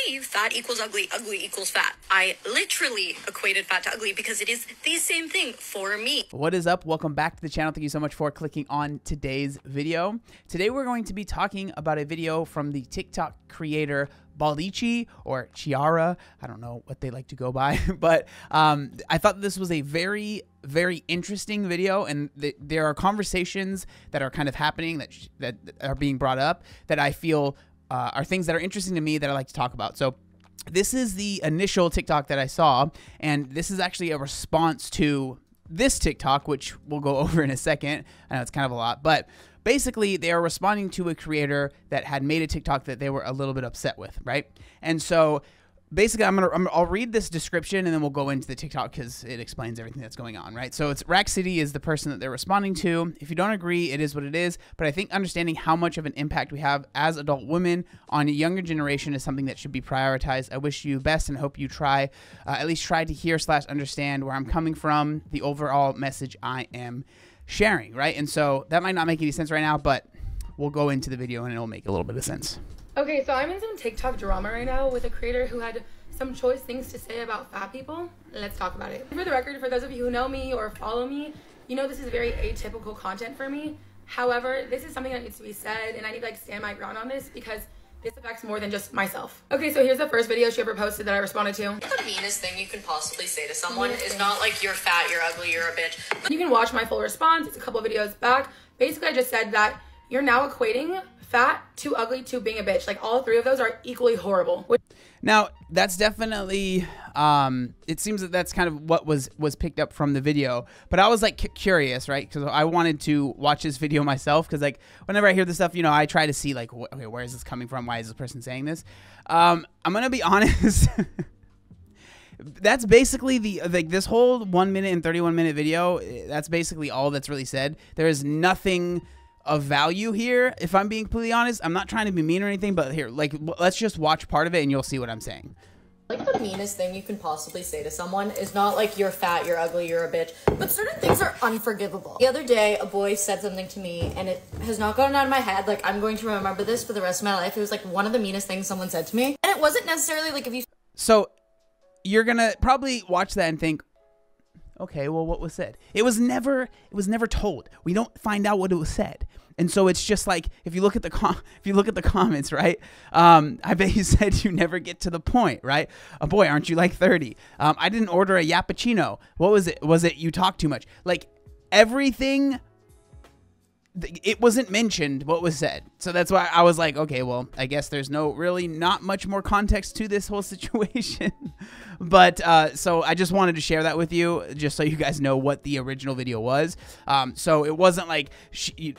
believe fat equals ugly, ugly equals fat. I literally equated fat to ugly because it is the same thing for me. What is up? Welcome back to the channel. Thank you so much for clicking on today's video. Today we're going to be talking about a video from the TikTok creator Baldichi or Chiara. I don't know what they like to go by, but I thought this was a very interesting video, and there are conversations that are kind of happening that are being brought up that I feel are things that are interesting to me that I like to talk about. So this is the initial TikTok that I saw, and this is actually a response to this TikTok, which we'll go over in a second. I know it's kind of a lot, but basically they are responding to a creator that had made a TikTok that they were a little bit upset with, right? And so basically I'll read this description and then we'll go into the TikTok because it explains everything that's going on, right? So it's Rack City is the person that they're responding to. If you don't agree, it is what it is. But I think understanding how much of an impact we have as adult women on a younger generation is something that should be prioritized. I wish you best and hope you try, at least try to hear / understand where I'm coming from, the overall message I am sharing, right? And so that might not make any sense right now, but we'll go into the video and it'll make a little bit of sense. Okay, so I'm in some TikTok drama right now with a creator who had some choice things to say about fat people. Let's talk about it. For the record, for those of you who know me or follow me, you know this is very atypical content for me. However, this is something that needs to be said, and I need to stand my ground on this because this affects more than just myself. Okay, so here's the first video she ever posted that I responded to. The meanest thing you can possibly say to someone is not like you're fat, you're ugly, you're a bitch. You can watch my full response. It's a couple videos back. Basically, I just said that you're now equating fat to ugly to being a bitch. Like, all three of those are equally horrible. Now, that's definitely, it seems that that's kind of what was picked up from the video. But I was, like, curious, right? Because I wanted to watch this video myself. Because, like, whenever I hear this stuff, you know, I try to see, like, okay, where is this coming from? Why is this person saying this? I'm going to be honest. That's basically this whole 1 minute and 31 minute video. That's basically all that's really said. There is nothing of value here, if I'm being completely honest. I'm not trying to be mean or anything, but here, like, let's just watch part of it and you'll see what I'm saying. Like, the meanest thing you can possibly say to someone is not like you're fat, you're ugly, you're a bitch, but certain things are unforgivable. The other day, a boy said something to me and it has not gotten out of my head. Like, I'm going to remember this for the rest of my life. It was like one of the meanest things someone said to me. And it wasn't necessarily like if you... So you're gonna probably watch that and think, okay, well, what was said? It was never told. We don't find out what it was said. And so it's just like, if you look at the comments, right? I bet you said you never get to the point, right? Oh boy, aren't you like 30? I didn't order a yappuccino. What was it? Was it you talk too much? Like, everything, it wasn't mentioned what was said. So that's why I was like, okay, well, I guess there's not much more context to this whole situation. But so I just wanted to share that with you, just so you guys know what the original video was. So it wasn't like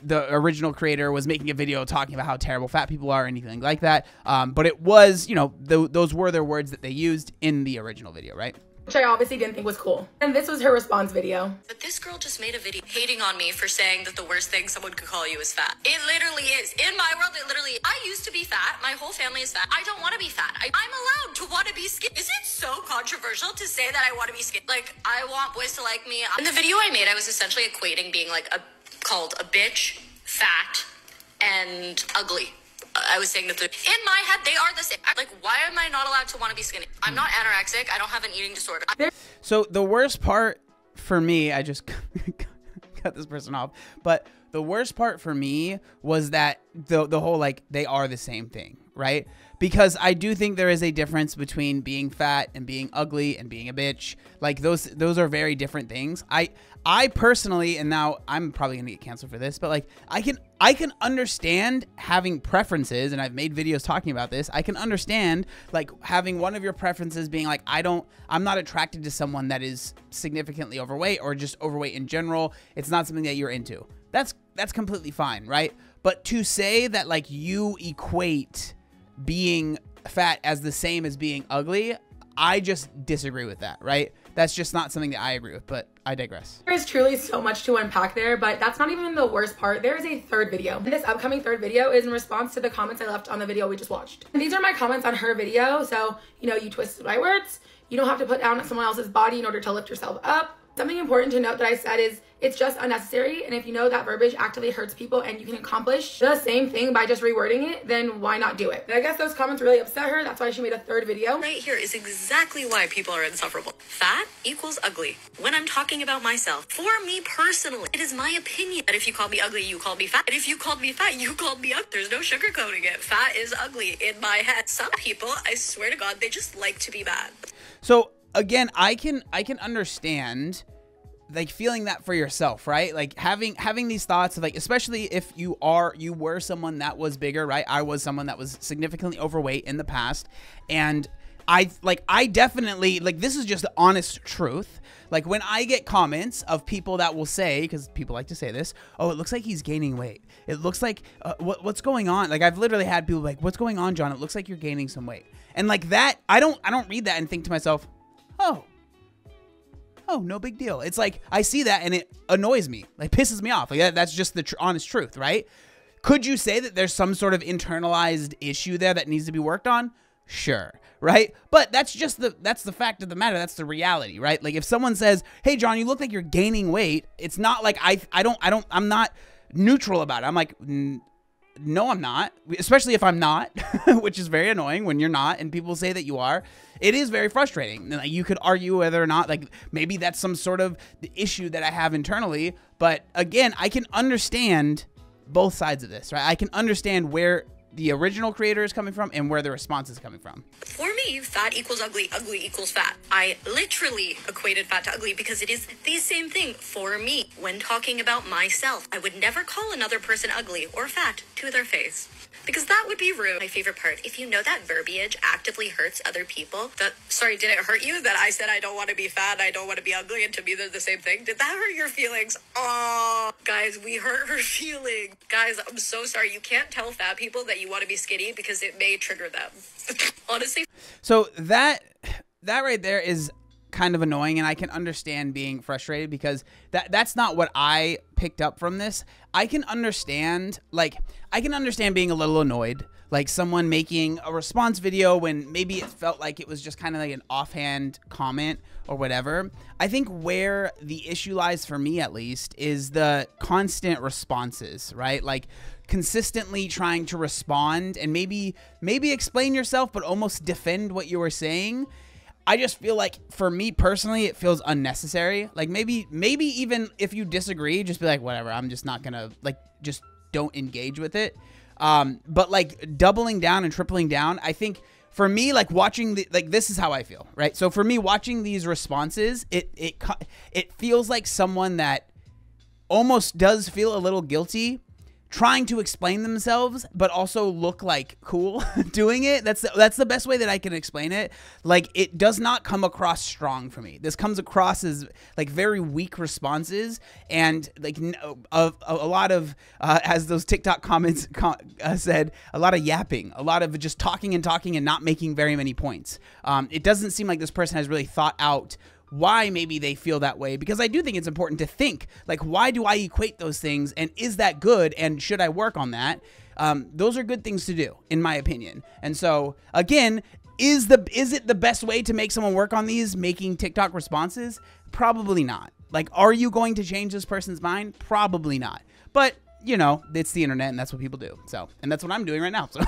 the original creator was making a video talking about how terrible fat people are or anything like that. But it was, you know, those were their words that they used in the original video, right? Which I obviously didn't think was cool. And this was her response video. But this girl just made a video hating on me for saying that the worst thing someone could call you is fat. It literally is. In my world, it literally, I used to be fat. My whole family is fat. I don't want to be fat. I'm allowed to want to be skinny. Is it so controversial to say that I want to be skinny? Like, I want boys to like me. In the video I made, I was essentially equating being like called a bitch, fat, and ugly. I was saying that in my head, they are the same. Like, why am I not allowed to want to be skinny? I'm not anorexic. I don't have an eating disorder. So the worst part for me, I just cut this person off, but the worst part for me was that the whole, like, they are the same thing, right? Because I do think there is a difference between being fat and being ugly and being a bitch. Like, those are very different things. I personally, and now I'm probably gonna get canceled for this, but like, I can understand having preferences, and I've made videos talking about this. I can understand like having one of your preferences being like, I'm not attracted to someone that is significantly overweight or just overweight in general. It's not something that you're into. That's completely fine, right? But to say that like you equate being fat as the same as being ugly, I just disagree with that, right? That's just not something that I agree with, but I digress. There's truly so much to unpack there, but that's not even the worst part. There is a third video. And this upcoming third video is in response to the comments I left on the video we just watched. And these are my comments on her video. So, you know, you twisted my words. You don't have to put down someone else's body in order to lift yourself up. Something important to note that I said is it's just unnecessary, and if you know that verbiage actively hurts people and you can accomplish the same thing by just rewording it, then why not do it? And I guess those comments really upset her. That's why she made a third video. Right here is exactly why people are insufferable. Fat equals ugly. When I'm talking about myself, for me personally, it is my opinion that if you call me ugly, you call me fat. And if you called me fat, you called me ugly. There's no sugarcoating it. Fat is ugly in my head. Some people, I swear to God, they just like to be bad. So again, I can understand like feeling that for yourself, right? Like having these thoughts of like, especially if you were someone that was bigger, right? I was someone that was significantly overweight in the past, and I definitely, like, this is just the honest truth. Like when I get comments of people that will say, because people like to say this, oh, it looks like he's gaining weight. It looks like what's going on? Like I've literally had people like, what's going on, John? It looks like you're gaining some weight. And like that, I don't read that and think to myself, oh, no big deal. It's like I see that and it annoys me, like pisses me off. Like that's just the honest truth, right? Could you say that there's some sort of internalized issue there that needs to be worked on? Sure, right? But that's the fact of the matter. That's the reality, right? Like if someone says, "Hey, John, you look like you're gaining weight," it's not like I'm not neutral about it. I'm like, no, I'm not, especially if I'm not, which is very annoying when you're not and people say that you are. It is very frustrating. Like, you could argue whether or not, like, maybe that's some sort of issue that I have internally. But again, I can understand both sides of this, right? I can understand where the original creator is coming from and where the response is coming from. For me, fat equals ugly, ugly equals fat. I literally equated fat to ugly because it is the same thing for me. When talking about myself, I would never call another person ugly or fat to their face, because that would be rude. My favorite part, if you know that verbiage actively hurts other people, sorry, did it hurt you that I said I don't want to be fat, I don't want to be ugly, and to me they're the same thing? Did that hurt your feelings? Oh, guys, we hurt her feelings. Guys, I'm so sorry. You can't tell fat people that you want to be skinny because it may trigger them. Honestly. So that right there is kind of annoying, and I can understand being frustrated because that's not what I picked up from this. I can understand being a little annoyed, like someone making a response video when maybe it felt like it was just kind of like an offhand comment or whatever. I think where the issue lies, for me at least, is the constant responses, right? Like consistently trying to respond and maybe explain yourself, but almost defend what you were saying. I just feel like, for me personally, it feels unnecessary. Like maybe even if you disagree, just be like, whatever, I'm just not gonna, like, just don't engage with it. But like doubling down and tripling down, I think for me, like watching this is how I feel, right? So for me, watching these responses, it feels like someone that almost does feel a little guilty trying to explain themselves, but also look like cool doing it. That's the best way that I can explain it. Like, it does not come across strong for me. This comes across as like very weak responses, and like a lot of, as those TikTok comments said, a lot of yapping, a lot of just talking and not making very many points. It doesn't seem like this person has really thought out why maybe they feel that way, because I do think it's important to think, like, why do I equate those things, and is that good, and should I work on that? Those are good things to do, in my opinion. And so again, is it the best way to make someone work on these, making TikTok responses? Probably not. Like, are you going to change this person's mind? Probably not. But you know, it's the internet, and that's what people do. So, and that's what I'm doing right now. So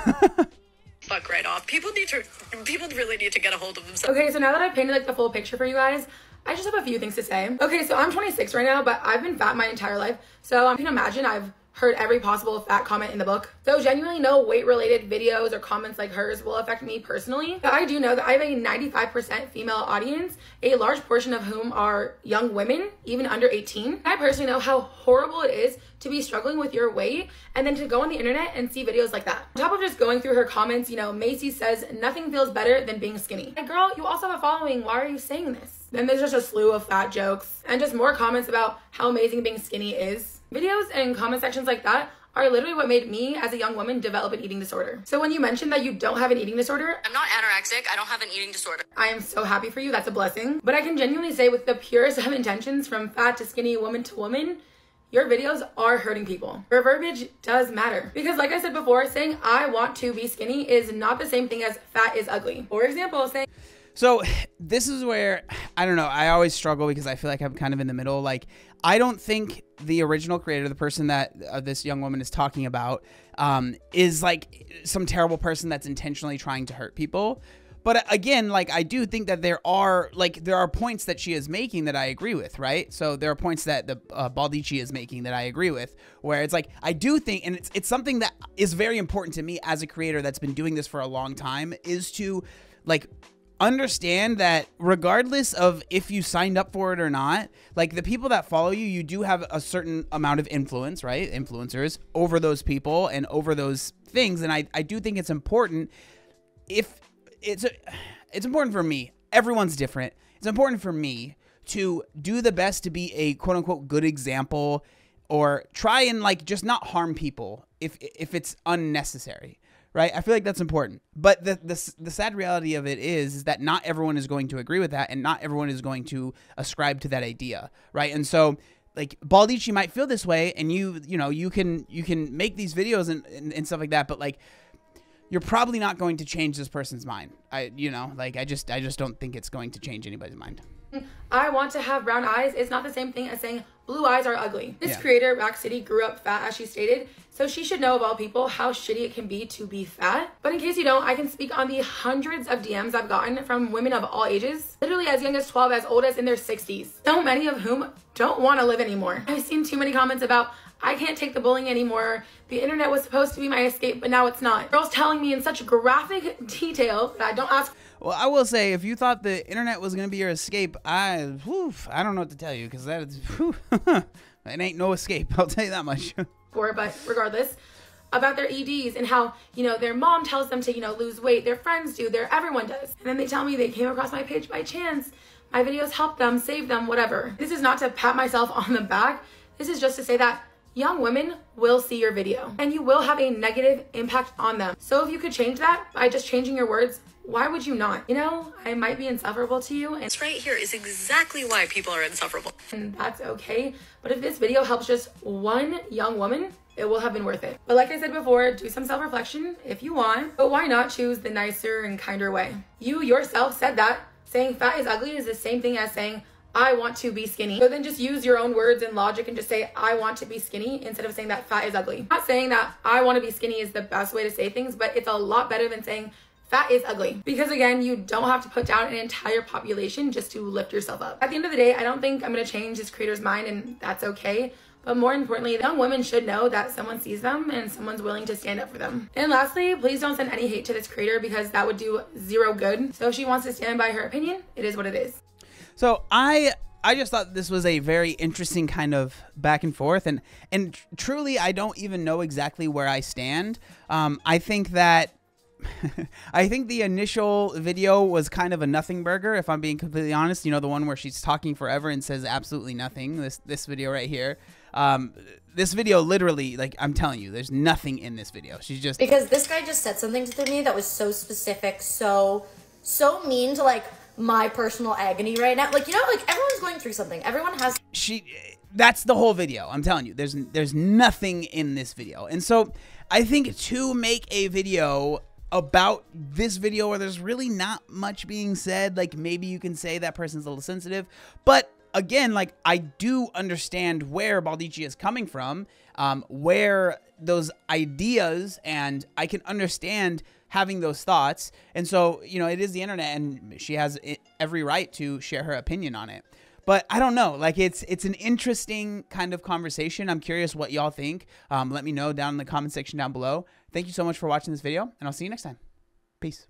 fuck right off. People really need to get a hold of themselves. Okay, so now that I've painted like the full picture for you guys, I just have a few things to say. Okay, so I'm 26 right now, but I've been fat my entire life. So you can imagine I've heard every possible fat comment in the book. So genuinely no weight-related videos or comments like hers will affect me personally. But I do know that I have a 95% female audience, a large portion of whom are young women, even under 18. I personally know how horrible it is to be struggling with your weight and then to go on the internet and see videos like that. On top of just going through her comments, you know, Macy says, nothing feels better than being skinny. Like, girl, you also have a following. Why are you saying this? Then there's just a slew of fat jokes and just more comments about how amazing being skinny is. Videos and comment sections like that are literally what made me as a young woman develop an eating disorder. So when you mentioned that you don't have an eating disorder, I'm not anorexic. I don't have an eating disorder. I am so happy for you. That's a blessing. But I can genuinely say, with the purest of intentions, from fat to skinny, woman to woman, your videos are hurting people. Your verbiage does matter. Because like I said before, saying I want to be skinny is not the same thing as fat is ugly. For example, saying... So this is where, I don't know, I always struggle because I feel like I'm kind of in the middle. Like, I don't think the original creator, the person that this young woman is talking about, is like some terrible person that's intentionally trying to hurt people. But again, like, I do think that there are points that she is making that I agree with, right? So there are points that the Baldici is making that I agree with, where it's like, I do think, and it's something that is very important to me as a creator that's been doing this for a long time, is to like understand that regardless of if you signed up for it or not, like, the people that follow you, you do have a certain amount of influence, right? Influencers over those people and over those things. And I do think it's important. If it's important for me, everyone's different. It's important for me to do the best to be a quote unquote good example, or try and like just not harm people if it's unnecessary. Right? I feel like that's important. But the sad reality of it is that not everyone is going to agree with that, and not everyone is going to ascribe to that idea. Right? And so, like, Baldici might feel this way, and you can make these videos and stuff like that, but like, you're probably not going to change this person's mind. I just don't think it's going to change anybody's mind. I want to have brown eyes is not the same thing as saying blue eyes are ugly. This creator, Rack City, grew up fat, as she stated, so she should know, of all people, how shitty it can be to be fat. But in case you don't, I can speak on the hundreds of DMs I've gotten from women of all ages, literally as young as 12, as old as in their 60s, so many of whom don't want to live anymore. I've seen too many comments about, I can't take the bullying anymore. The internet was supposed to be my escape, but now it's not. Girls telling me in such graphic detail that I don't ask. Well, I will say, if you thought the internet was going to be your escape, I don't know what to tell you, because that is, it ain't no escape. I'll tell you that much. But regardless, about their EDs and how, their mom tells them to, lose weight. Their friends do. Everyone does. And then they tell me they came across my page by chance. My videos helped them, saved them, whatever. This is not to pat myself on the back. This is just to say that young women will see your video and you will have a negative impact on them. So if you could change that by just changing your words, why would you not? I might be insufferable to you, and This right here is exactly why people are insufferable. and that's okay. But if this video helps just one young woman, it will have been worth it. But like I said before, do some self-reflection if you want, but why not choose the nicer and kinder way? You yourself said that saying fat is ugly is the same thing as saying, I want to be skinny. So then just use your own words and logic and just say, I want to be skinny, instead of saying that fat is ugly. I'm not saying that I want to be skinny is the best way to say things, but it's a lot better than saying fat is ugly. Because again, you don't have to put down an entire population just to lift yourself up. At the end of the day, I don't think I'm going to change this creator's mind, and that's okay. But more importantly, young women should know that someone sees them and someone's willing to stand up for them. And lastly, please don't send any hate to this creator, because that would do zero good. So if she wants to stand by her opinion, it is what it is. So I just thought this was a very interesting kind of back and forth, and truly, I don't even know exactly where I stand. I think that I think the initial video was kind of a nothing burger, if I'm being completely honest. The one where she's talking forever and says absolutely nothing. This video right here. This video literally, like, I'm telling you, there's nothing in this video. She's just, because this guy just said something to me that was so specific, so mean to like my personal agony right now. Like, like everyone's going through something. Everyone has. That's the whole video. I'm telling you, there's nothing in this video. And so I think to make a video about this video where there's really not much being said, like, maybe you can say that person's a little sensitive, but again, like, I do understand where Baldici is coming from, where those ideas, and I can understand having those thoughts. And so, it is the internet, and she has every right to share her opinion on it. But I don't know, like, it's an interesting kind of conversation. I'm curious what y'all think. Let me know down in the comment section down below. Thank you so much for watching this video, and I'll see you next time. Peace.